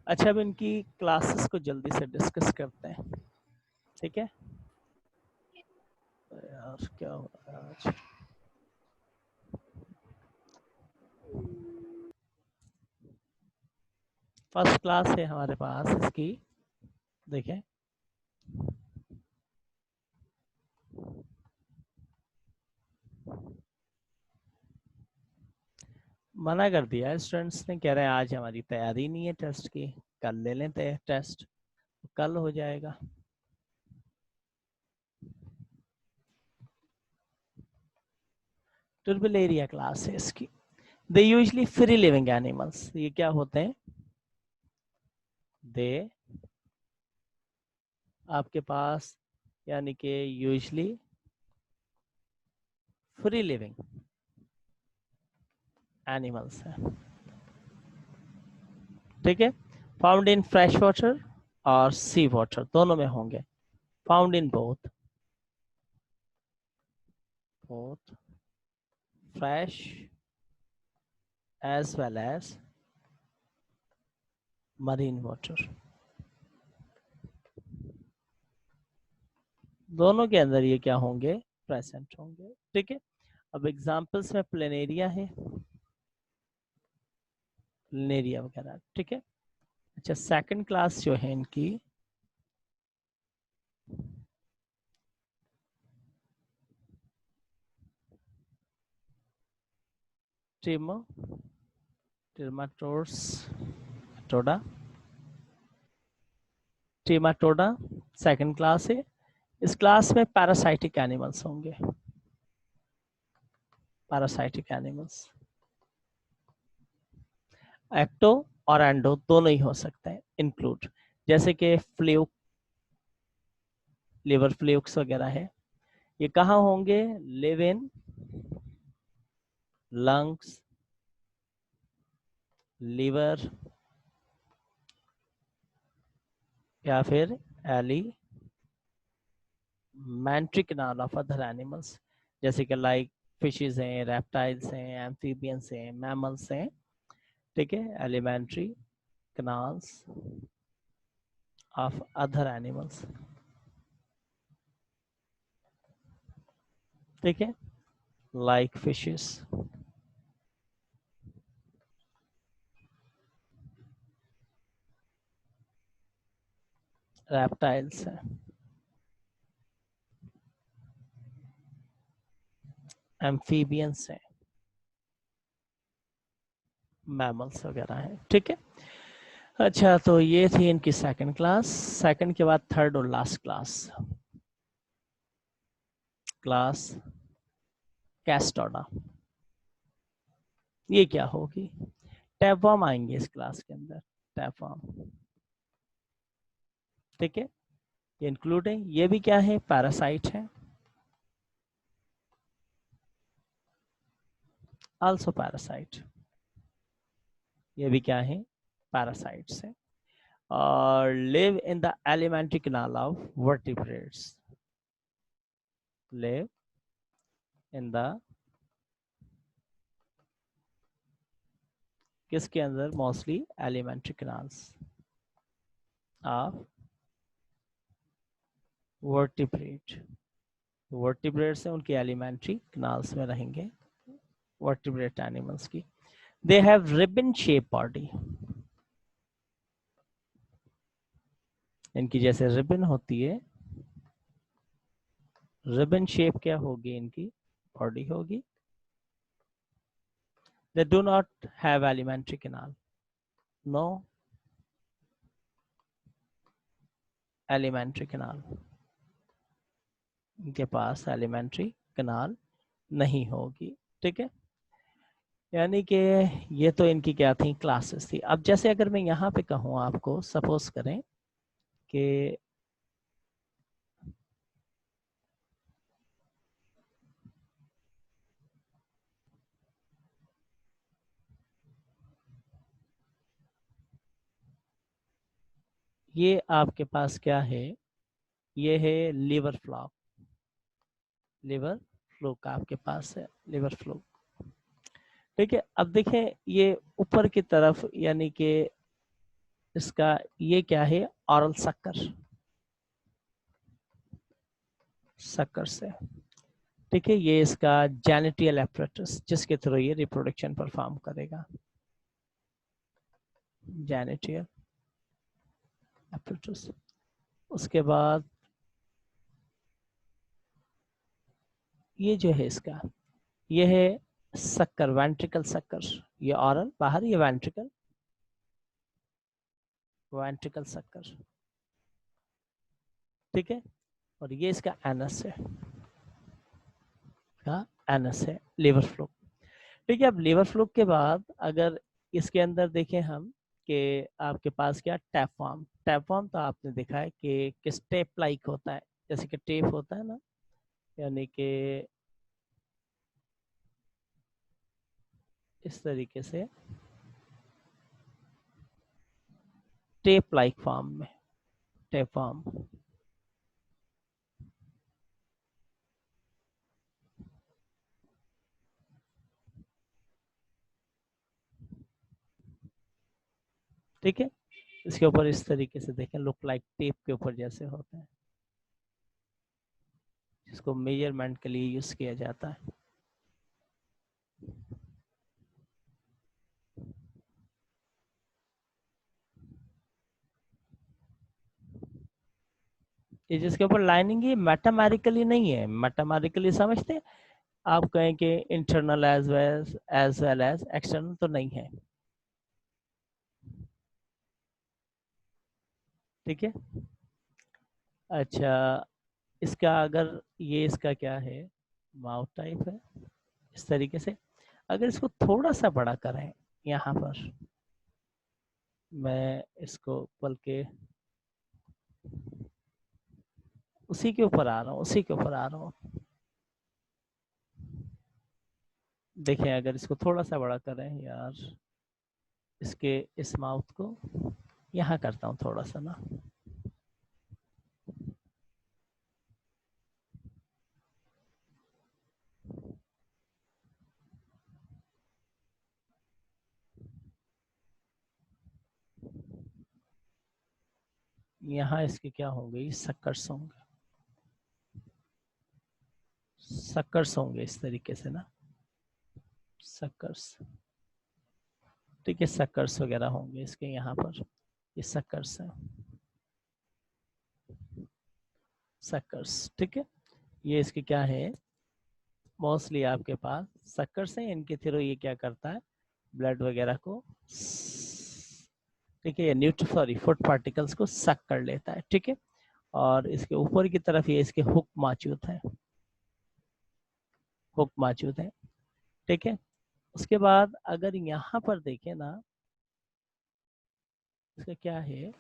अच्छा, अब इनकी क्लासेस को जल्दी से डिस्कस करते हैं, ठीक है। यार क्या हो रहा है आज। फर्स्ट क्लास है हमारे पास इसकी, देखें। मना कर दिया स्टूडेंट्स ने, कह रहे हैं आज हमारी तैयारी नहीं है टेस्ट की, कल ले लेते हैं टेस्ट, कल हो जाएगा। ट्रिपल एरिया क्लास है इसकी। They usually free living animals, ये क्या होते हैं? दे आपके पास यानी कि यूजली फ्री लिविंग एनिमल्स है, ठीक है। फाउंड इन फ्रेश वाटर और सी वाटर, दोनों में होंगे। Found in both both fresh as well as marine water, दोनों के अंदर ये क्या होंगे? प्रेजेंट होंगे, ठीक है। अब एग्जांपल्स में प्लेनेरिया है, प्लेनेरिया वगैरह, ठीक है। अच्छा, सेकंड क्लास जो है इनकी, ट्रिमो ट्रिमाटोड्स टोडा ट्रिमाटोडा सेकंड क्लास है। इस क्लास में पैरासाइटिक एनिमल्स होंगे, पैरासाइटिक एनिमल्स। एक्टो और एंडो दोनों ही हो सकते हैं इंक्लूड, जैसे कि फ्लूक, लिवर फ्लूक्स वगैरह है। ये कहाँ होंगे? लिव इन लंग्स, लिवर या फिर alimentary canal of other animals, जैसे कि लाइक फिशेज हैं, रेप्टाइल्स हैं, एम्फीबियंस हैं, मैमल्स हैं, ठीक है। Alimentary canals of other animals, ठीक है, लाइक फिशेस, रेप्टाइल्स हैं, एम्फीबियंस हैं, मैमल्स वगैरह हैं, ठीक है। अच्छा, तो ये थी इनकी सेकंड क्लास। सेकंड के बाद थर्ड और लास्ट क्लास, क्लास कैस्टोडा। ये क्या होगी? टैपवर्म आएंगे इस क्लास के अंदर, टैपवर्म, ठीक है। ये इंक्लूडिंग, ये भी क्या है? पैरासाइट है, आल्सो पैरासाइट, ये भी क्या है? पैरासाइट्स है। और live in the alimentary canal of vertebrates, live in the, किसके अंदर? Mostly alimentary canals of vertebrate, vertebrates हैं, उनकी एलिमेंट्री कैनाल्स में रहेंगे, वर्टिब्रेट एनिमल्स की। They have ribbon shape body, इनकी जैसे रिबन होती है, रिबन शेप क्या होगी? इनकी बॉडी होगी। They do not have alimentary canal, no alimentary canal, इनके पास एलिमेंट्री कैनाल नहीं होगी, ठीक है। यानी कि ये तो इनकी क्या थी? क्लासेस थी। अब जैसे अगर मैं यहाँ पे कहूँ आपको, सपोज करें कि ये आपके पास क्या है? ये है लिवर फ्लॉक, लिवर फ्लूक आपके पास है, लिवर फ्लूक, ठीक है। अब देखें ये ऊपर की तरफ, यानी कि इसका ये क्या है, ऑरल सक्कर, सक्कर से, ठीक है। ये इसका जेनिटियल एपरेटस जिसके थ्रू ये रिप्रोडक्शन परफॉर्म करेगा, जेनिटियल एपरेटस। उसके बाद ये जो है इसका, ये है सक्कर, वेंट्रिकल सक्कर, ये ऑरल बाहर, ये वेंट्रिकल, वेंट्रिकल सक्कर, ठीक है। और ये इसका एनस है, का एनस है, लिवर फ्लूक, ठीक है। अब लिवर फ्लूक के बाद अगर इसके अंदर देखें हम कि आपके पास क्या, टैपवार्म, टैपवार्म तो आपने देखा है कि किस टेप लाइक होता है, जैसे कि टेप होता है ना, यानी कि इस तरीके से टेप लाइक फॉर्म में, टेप फॉर्म, ठीक है। इसके ऊपर इस तरीके से देखें, लुक लाइक टेप के ऊपर जैसे होते हैं, जिसको मेजरमेंट के लिए यूज किया जाता है। ये जिसके ऊपर लाइनिंग, ये मेटामेरिकली नहीं है, मेटामेरिकली समझते हैं आप, कहें कि internal as well as external तो नहीं है, ठीक है। अच्छा, इसका अगर ये इसका क्या है, माउथ टाइप है इस तरीके से। अगर इसको थोड़ा सा बड़ा करें यहाँ पर, मैं इसको बल्कि उसी के ऊपर आ रहा हूँ, उसी के ऊपर आ रहा हूँ, देखें अगर इसको थोड़ा सा बड़ा करें यार, इसके इस माउथ को यहाँ करता हूँ थोड़ा सा ना, यहाँ इसके क्या होंगे, सक्कर्स होंगे, सक्कर्स होंगे इस तरीके से ना, सक्कर्स, ठीक है। सक्कर्स वगैरह होंगे इसके यहाँ पर, ये सक्कर्स है, सक्कर्स, ठीक है। ये इसके क्या है, मोस्टली आपके पास सक्कर्स हैं, इनके थ्रू ये क्या करता है, ब्लड वगैरह को, ठीक है, ये सॉरी फूड पार्टिकल्स को सक कर लेता है, ठीक है। और इसके ऊपर की तरफ ये इसके हुक मौजूद है, हुक मौजूद है, ठीक है। उसके बाद अगर यहाँ पर देखें ना, इसका क्या है,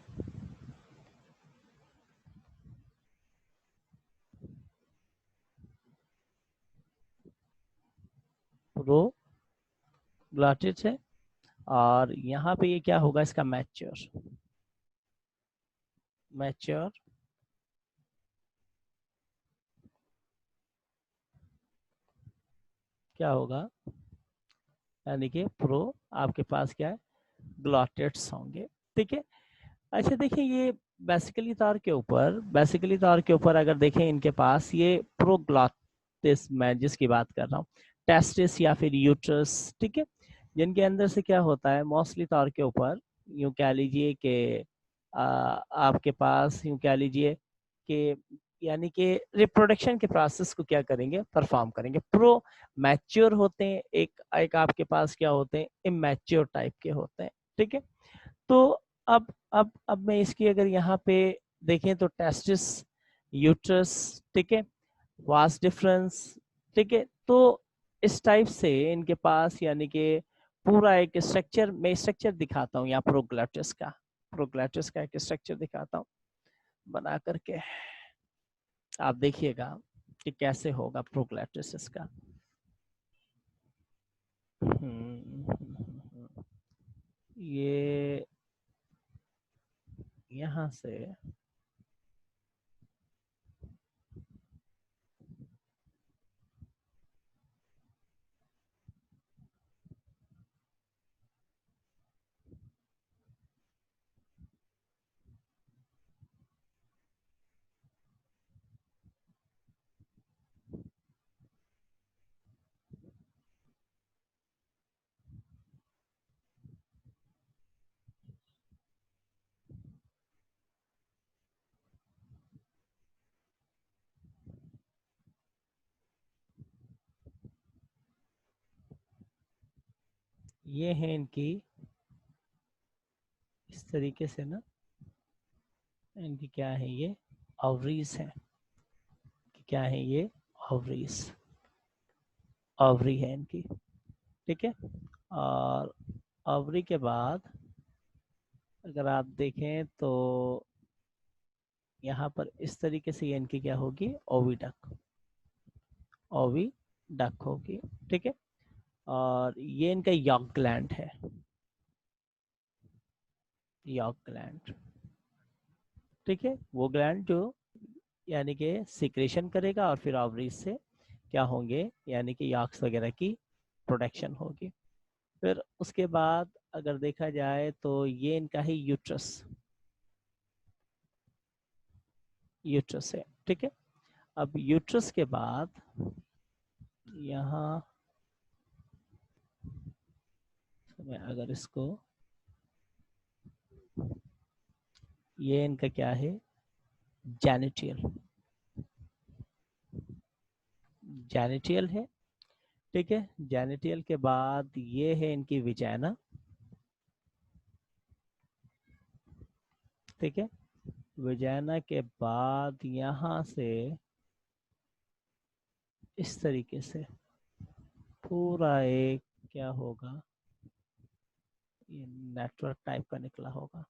प्रो ग्लॉटिस है, और यहाँ पे ये क्या होगा, इसका मैच्योर, मैच्योर, क्या होगा, यानी कि प्रो आपके पास क्या है, ग्लॉटेट्स होंगे, ठीक है। अच्छा देखिए, ये बेसिकली तौर के ऊपर अगर देखें, इनके पास ये प्रोग्लॉटिस, मैं जिसकी बात कर रहा हूँ, टेस्टिस या फिर यूट्रस, ठीक है, जिनके अंदर से क्या होता है, मोस्टली तौर के ऊपर यूं कह लीजिए कि आपके पास यूं कह लीजिए कि, यानी कि रिप्रोडक्शन के प्रोसेस को क्या करेंगे, परफॉर्म करेंगे। प्रो मैच्योर होते हैं, एक एक आपके पास क्या होते हैं, इमैच्योर टाइप के होते हैं, ठीक है। तो अब मैं इसकी अगर यहाँ पे देखें तो टेस्टिस, यूट्रस, ठीक है, वास्ट डिफरेंस, ठीक है। तो इस टाइप से इनके पास, यानी कि पूरा एक स्ट्रक्चर, मैं स्ट्रक्चर दिखाता हूँ यहाँ प्रोग्लैटिस का, प्रोग्लैटिस का एक स्ट्रक्चर दिखाता हूँ बना करके, आप देखिएगा कि कैसे होगा प्रोग्लैटिस इसका। ये यहाँ से ये है इनकी इस तरीके से ना, इनकी क्या है, ये ओवरीज है। क्या है ये, ओवरीज, ओवरी है इनकी, ठीक है। और ओवरी के बाद अगर आप देखें तो यहाँ पर इस तरीके से ये इनकी क्या होगी, ओविडक, ओविडक होगी, ठीक है। और ये इनका यॉर्क ग्लैंड है, यॉर्क ग्लैंड, ठीक है। वो ग्लैंड जो यानी कि सिक्रेशन करेगा और फिर ओवरीज से क्या होंगे, यानी कि यॉर्क्स वगैरह की प्रोडक्शन होगी। फिर उसके बाद अगर देखा जाए तो ये इनका है यूट्रस, यूट्रस है, ठीक है। अब यूट्रस के बाद यहाँ मैं अगर इसको, ये इनका क्या है, जेनिटियल, जेनिटियल है, ठीक है। जेनिटियल के बाद ये है इनकी विजाइना, ठीक है। विजाइना के बाद यहाँ से इस तरीके से पूरा एक क्या होगा, ये नेटवर्क टाइप का निकला होगा,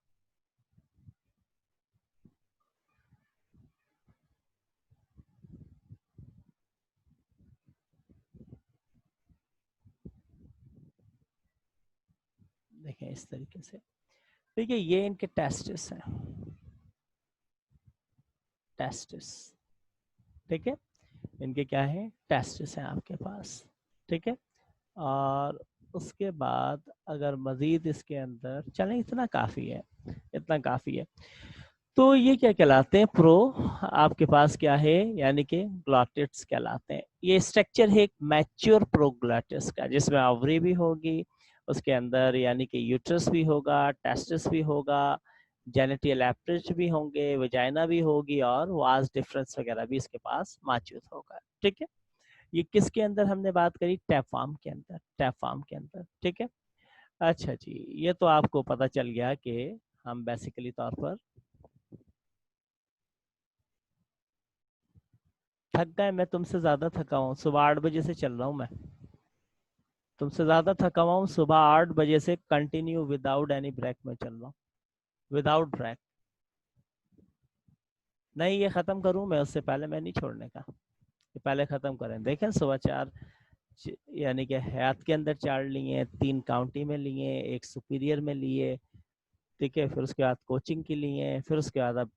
देखें इस तरीके से, ठीक है। ये इनके टेस्टिस हैं, टेस्टिस, ठीक है। इनके क्या है, टेस्टिस हैं आपके पास, ठीक है। और उसके बाद अगर मजीद इसके अंदर चलें, इतना काफ़ी है, इतना काफ़ी है। तो ये क्या कहलाते हैं, प्रो, आपके पास क्या है, यानी कि ग्लॉटिड्स कहलाते हैं। ये स्ट्रक्चर है एक मैच्योर प्रोग्लॉटिस का, जिसमें ओवरी भी होगी, उसके अंदर यानी कि यूट्रस भी होगा, टेस्टिस भी होगा, जेनिटल एपरेट भी होंगे, वजाइना भी होगी, और वास डिफरेंस वगैरह भी इसके पास मौजूद होगा, ठीक है। ये किसके अंदर हमने बात करी, टैपवार्म के अंदर, टैपवार्म के अंदर, ठीक है। अच्छा जी, ये तो आपको पता चल गया कि हम बेसिकली तौर पर थक गए। मैं तुमसे ज्यादा थका हूँ, सुबह 8 बजे से चल रहा हूँ मैं, तुमसे ज्यादा थका हुआ हूँ। सुबह 8 बजे से कंटिन्यू विदाउट एनी ब्रेक में चल रहा हूँ, विदाउट ब्रेक। नहीं, ये खत्म करूँ मैं, उससे पहले मैं नहीं छोड़ने का, ये पहले खत्म करें। देखें सुबह 4, यानी कि हयात के अंदर 4 लिए, 3 काउंटी में लिए, 1 सुपीरियर में लिए, ठीक है। फिर उसके बाद कोचिंग के लिए, फिर उसके बाद अब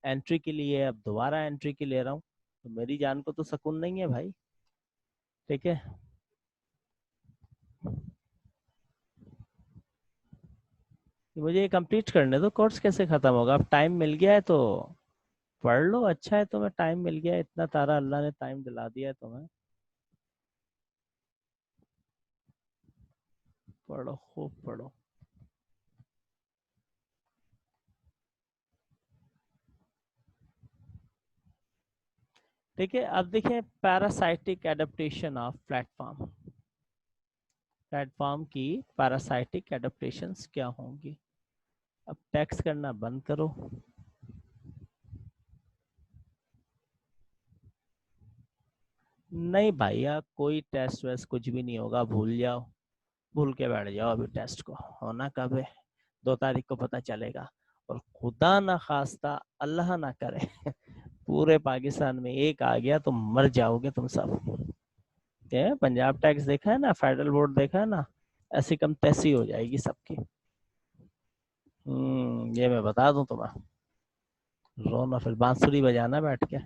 एंट्री के लिए, अब दोबारा एंट्री के ले रहा हूँ। तो मेरी जान को तो सुकून नहीं है भाई, ठीक है। मुझे ये कंप्लीट करने दो, कोर्स कैसे खत्म होगा, अब टाइम मिल गया है तो पढ़ लो। अच्छा है तुम्हें टाइम मिल गया है, इतना तारा अल्लाह ने टाइम दिला दिया है तुम्हें, पढ़ो, खूब पढ़ो। ठीक है, अब देखें parasitic adaptation of platform, platform की पैरासाइटिक एडेप्टेशंस क्या होंगी। अब टेक्स्ट करना बंद करो, नहीं भैया कोई टेस्ट वेस्ट कुछ भी नहीं होगा, भूल जाओ, भूल के बैठ जाओ। अभी टेस्ट को होना कब है, 2 तारीख को पता चलेगा। और खुदा ना खास्ता, अल्लाह ना करे पूरे पाकिस्तान में एक आ गया तो मर जाओगे तुम सब। ये पंजाब टैक्स देखा है ना, फेडरल बोर्ड देखा है ना, ऐसी कम तैसी हो जाएगी सबकी। ये मैं बता दूं तुम्हें, रो ना फिर बांसुरी बजाना बैठ के।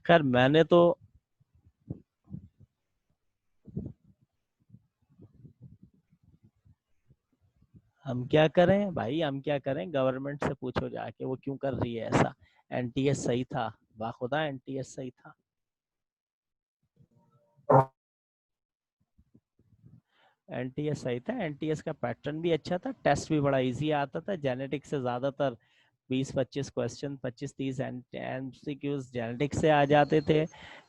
खैर मैंने तो, हम क्या करें भाई, हम क्या करें, गवर्नमेंट से पूछो जाके वो क्यों कर रही है ऐसा। एनटीएस सही था, बाखुदा एनटीएस सही था। एनटीएस सही था, एनटीएस का पैटर्न भी अच्छा था, टेस्ट भी बड़ा इजी आता था। जेनेटिक्स से ज्यादातर 20-25 क्वेश्चन, 25-30 एमसीक्यूज जेनेटिक्स से आ जाते थे,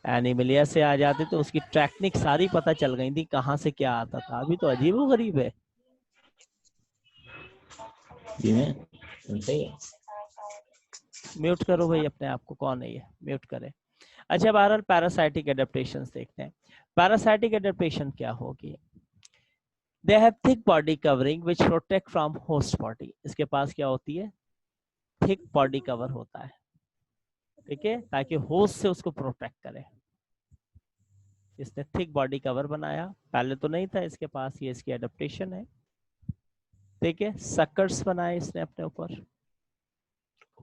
एनिमिलिया से आ जाते थे। उसकी टेक्निक सारी पता चल गई थी, कहाँ से क्या आता था। अभी तो अजीब व गरीब है, म्यूट करो भाई अपने आप को, कौन है ये, म्यूट करे। अच्छा बहरहाल पैरासाइटिक एडेप्टेशन देखते हैं। पैरासाइटिक एडेप्टेशन क्या होगी? They have thick body covering which protect from host body. इसके पास क्या होती है? थिक बॉडी कवर होता है, ठीक है, ताकि होस्ट से उसको प्रोटेक्ट करे। इसने थिक बॉडी कवर बनाया, पहले तो नहीं था इसके पास, ये इसकी एडेप्टेशन है, ठीक है। सकर्स बनाए इसने अपने ऊपर,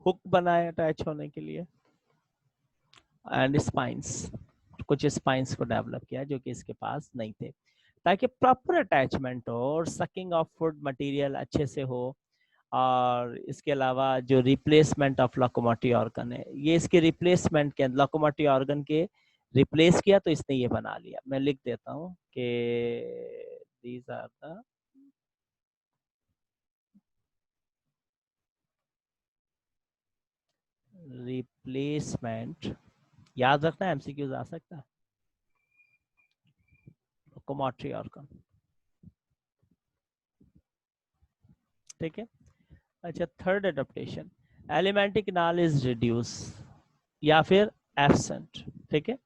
हुक बनाए अटैच होने के लिए, एंड स्पाइंस, कुछ स्पाइंस को डेवलप किया जो कि इसके पास नहीं थे, ताकि प्रॉपर अटैचमेंट हो और सकिंग ऑफ फूड मटेरियल अच्छे से हो। और इसके अलावा जो रिप्लेसमेंट ऑफ लोकोमोटिव ऑर्गन है, ये इसके रिप्लेसमेंट के लोकोमोटिव ऑर्गन के रिप्लेस किया, तो इसने ये बना लिया। मैं लिख देता हूँ कि these are the रिप्लेसमेंट, याद रखना एमसीक्यूज आ सकता है, लोकोमोटिव ऑर्गन, ठीक है। अच्छा third adaptation, alimentary canal is reduce या फिर एब्सेंट, ठीक है।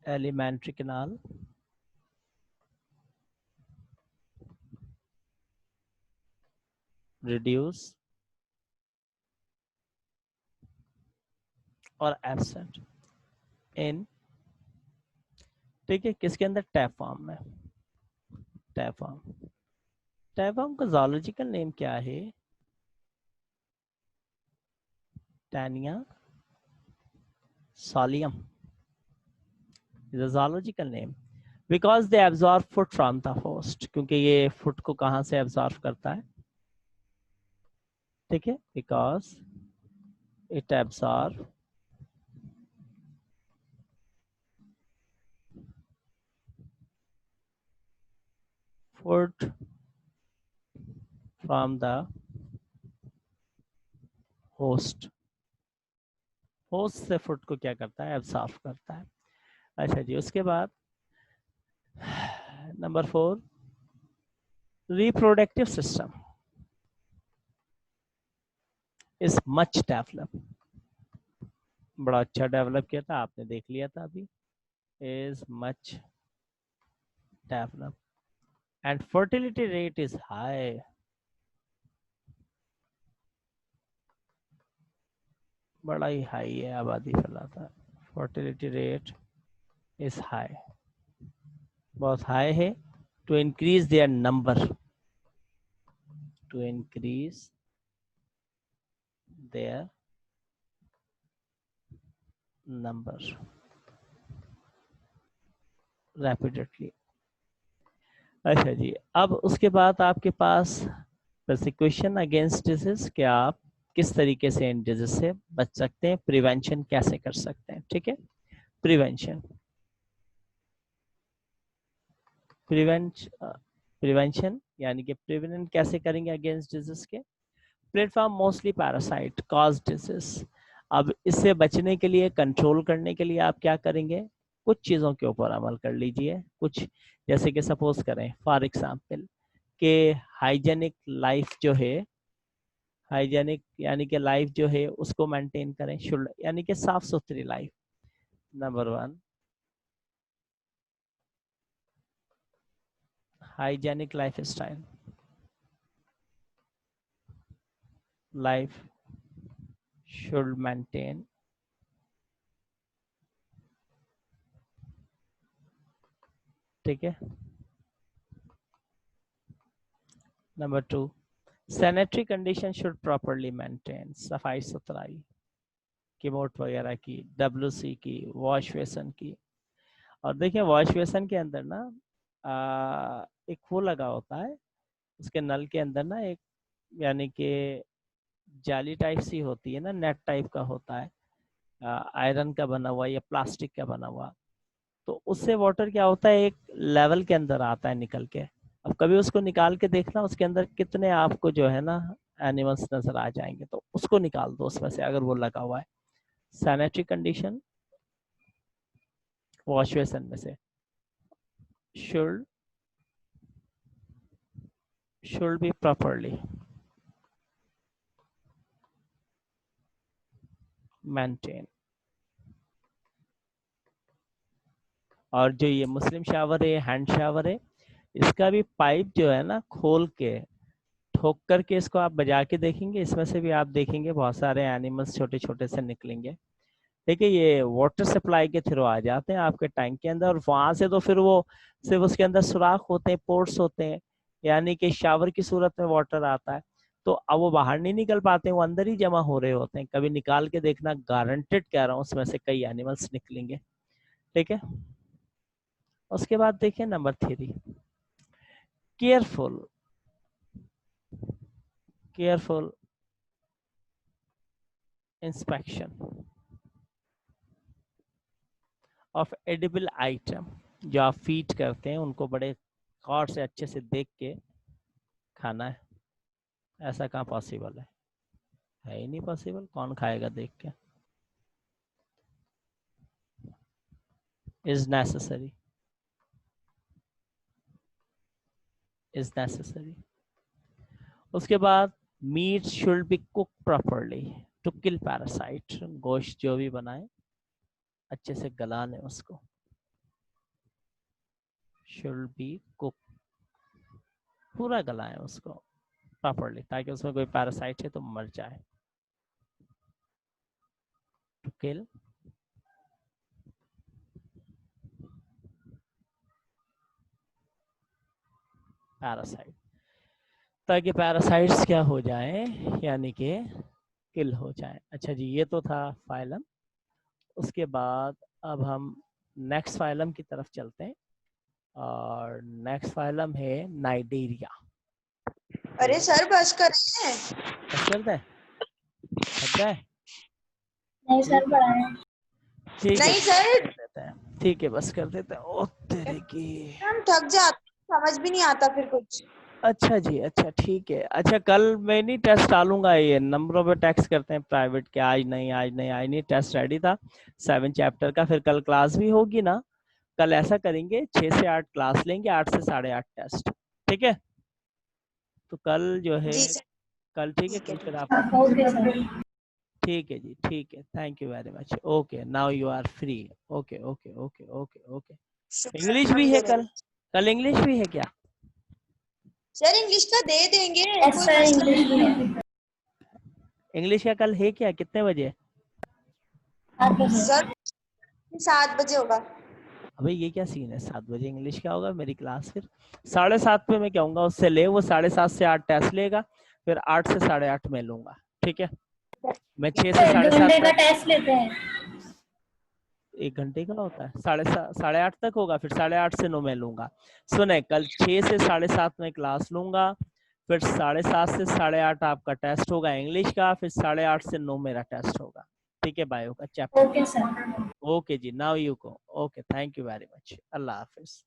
एलिमेंट्री कैनाल रिड्यूस और एब्सेंट इन, ठीक है, किसके अंदर? टैप फॉर्म में। टैप फॉर्म, टैप फॉर्म का जोलॉजिकल नेम क्या है? Taenia solium is a zoological name, because they absorb food from the host, क्योंकि ये फूड को कहां से एब्जॉर्ब करता है, ठीक है, because it absorb food from the host, host से फूड को क्या करता है? एब्जॉर्ब करता है। अच्छा जी, उसके बाद number 4, reproductive system is much develop, बड़ा अच्छा डेवलप किया था, आपने देख लिया था अभी, is much developed and fertility rate is high, बड़ा ही हाई है, आबादी फैलाता है, fertility rate is high, बहुत हाई है। to increase their number, to increase their number rapidly। अच्छा जी, अब उसके बाद आपके पास प्रोसिक्यूशन अगेंस्ट डिजीज, क्या आप किस तरीके से इन डिजीज से बच सकते हैं, प्रिवेंशन कैसे कर सकते हैं, ठीक है। प्रिवेंशन, प्रिवेंशन यानी कि प्रिवेंट कैसे करेंगे अगेंस्ट डिजीज के? Platform mostly parasite cause disease. अब इससे बचने के लिए, कंट्रोल करने के लिए आप क्या करेंगे? कुछ चीज़ों के ऊपर अमल कर लीजिए, कुछ जैसे कि सपोज करें फॉर एग्जांपल कि हाइजेनिक लाइफ जो है, हाइजेनिक यानी कि लाइफ जो है उसको मेंटेन करें, शुड यानी कि साफ सुथरी life, number 1। Hygienic life style, life should maintain, ठीक है। Number 2, sanitary condition should properly maintain, सफाई सुथराई, कीबोर्ड वगैरह की, WC की, वॉश बेसन की। और देखिए वॉश बेसन के अंदर ना एक वो लगा होता है, उसके नल के अंदर ना एक यानी कि जाली टाइप सी होती है ना, नेट टाइप का होता है, आयरन का बना हुआ या प्लास्टिक का बना हुआ। तो उससे वाटर क्या होता है, एक लेवल के अंदर आता है निकल के। अब कभी उसको निकाल के देखना, उसके अंदर कितने आपको जो है ना एनिमल्स नजर आ जाएंगे, तो उसको निकाल दो उसमें से अगर वो लगा हुआ है। सैनिटरी कंडीशन वॉश बेसन में से should should be properly maintained। और जो ये मुस्लिम शावर है, हैंड शावर है, इसका भी पाइप जो है ना खोल के ठोक करके इसको आप बजा के देखेंगे, इसमें से भी आप देखेंगे बहुत सारे एनिमल्स छोटे छोटे से निकलेंगे। देखिए ये वाटर सप्लाई के थ्रू आ जाते हैं आपके टैंक के अंदर, और वहां से तो फिर वो सिर्फ उसके अंदर सुराख होते हैं, पोर्ट्स होते हैं, यानी कि शावर की सूरत में वाटर आता है, तो अब वो बाहर नहीं निकल पाते, वो अंदर ही जमा हो रहे होते हैं। कभी निकाल के देखना, गारंटेड कह रहा हूँ, उसमें से कई एनिमल्स निकलेंगे। ठीक है, उसके बाद देखिए number 3, careful careful inspection of edible item. जो आप फीड करते हैं उनको बड़े गौर से अच्छे से देख के खाना है। ऐसा कहाँ पॉसिबल है ही नहीं पॉसिबल, कौन खाएगा देख के। इज नेसेसरी उसके बाद meat should be cook properly to kill parasite. गोश्त जो भी बनाए अच्छे से गला लें उसको, शुड बी कुक, पूरा गलाएं उसको प्रॉपरली, ताकि उसमें कोई पैरासाइट है तो मर जाए। टू किल पैरासाइट, ताकि पैरासाइट्स क्या हो जाए, यानी कि किल हो जाए। अच्छा जी, ये तो था फाइलम। उसके बाद अब हम नेक्स्ट फाइलम की तरफ चलते हैं, और नेक्स्ट फाइलम है नाइजीरिया। अरे सर बस कर रहे हैं। बस कर दें, थक गए? नहीं सर पढ़ाएं। ठीक है, नहीं सर कर देते हैं, ठीक है बस कर देते हैं। ओ तेरे की, हम थक जाते, समझ भी नहीं आता फिर कुछ। अच्छा जी, अच्छा ठीक है। अच्छा कल मैं नहीं टेस्ट डालूंगा, ये नंबरों पे टेक्स्ट करते हैं प्राइवेट के, आज नहीं टेस्ट रेडी था 7 चैप्टर का, फिर कल क्लास भी होगी ना। कल ऐसा करेंगे 6 से 8 क्लास लेंगे, 8 से 8:30 टेस्ट, ठीक है? तो कल जो है, जी सर कल ठीक है, ठीक है कल फिर ठीक आपका, ओके सर। ठीक है जी, ठीक है, thank you very much, okay now you are free. Okay okay okay okay okay. शुक्र इंग्लिश भी है कल? अल्हम्दुलिल्लाह। कल इंग्लिश भी है क्या? सर इंग्लिश का दे देंगे, कोई मसला नहीं है। इंग्लिश का कल है क्या, कितने बजे? सर 7 बजे होगा। अबे ये क्या सीन है, 7 बजे इंग्लिश क्या होगा मेरी क्लास? फिर 7:30 पे मैं कहूँगा उससे ले, वो 7:30 से 8 टेस्ट लेगा, फिर 8 से 8:30 मैं लूंगा, ठीक है? मैं 6 से 7:30 का तक, टेस्ट लेते हैं। 1 घंटे का होता है, 7:30 तक होगा, फिर 8:30 से 9 मैं लूंगा। सुने, कल 6 से 7:30 में क्लास लूंगा, फिर 7:30 से 8:30 आपका टेस्ट होगा इंग्लिश का, फिर 8:30 से 9 मेरा टेस्ट होगा, ठीक है? बायो का चैप्टर। Okay sir. ओके जी, now you go. Okay, thank you very much, अल्लाह हाफिज।